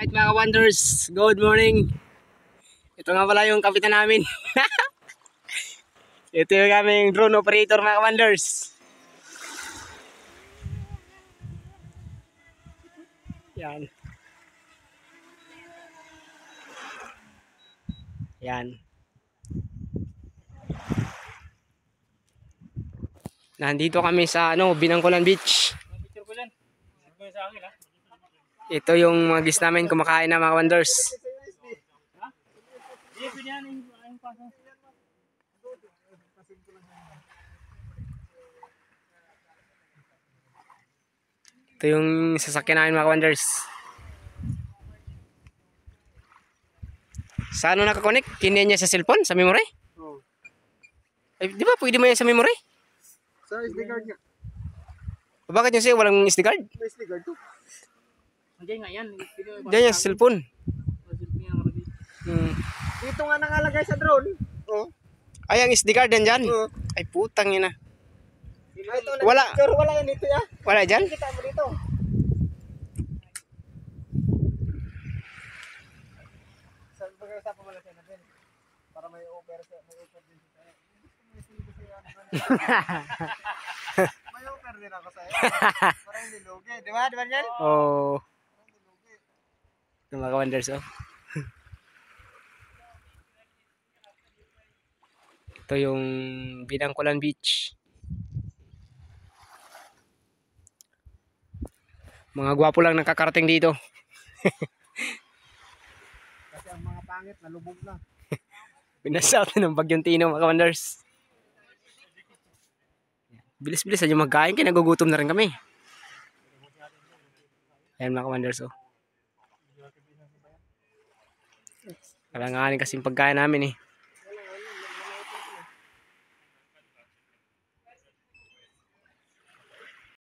Alright mga wonders, good morning. Ito nga pala yung kapitan namin. Ito yung aming drone operator mga wonders. Yan. Yan. Nandito kami sa Binangkulan Beach. Ito yung mga gis namin kumakain na mga wonders. Ito yung sasakyan namin mga wonders. Sa ano nakakonek? Kiniya niya sa cellphone? Sa memory? Oo. Di ba pwede mo yan sa memory? Sa SD card nga. Bakit yung sa'yo walang SD card? May SD card to. Diyan nga yan. Diyan yan sa cellphone. Dito nga nakalagay sa drone. Oh. Ay, ang SD card yan dyan. Oo. Ay, putang yun na. Ito, Wala. Wala yan dito ya. Wala dyan? Kita mo dito. Saan pag-uusapan mo lang siya natin? Para may offer din siya. May offer din ako sa'yo. Para hindi lugi. Di ba? Di ba yan? Oh. Ito mga wonders, oh. Ito yung Binangkulan Beach. Mga gwapo lang nakakarating dito. Kasi ang mga pangit nalubog na. Binasaut na ng Bagyong Tino mga wonders. Bilis-bilis na yung magkain. Kaya nagugutom na rin kami. Ayan mga wonders, oh. Kalanganin kasing pagkain namin eh.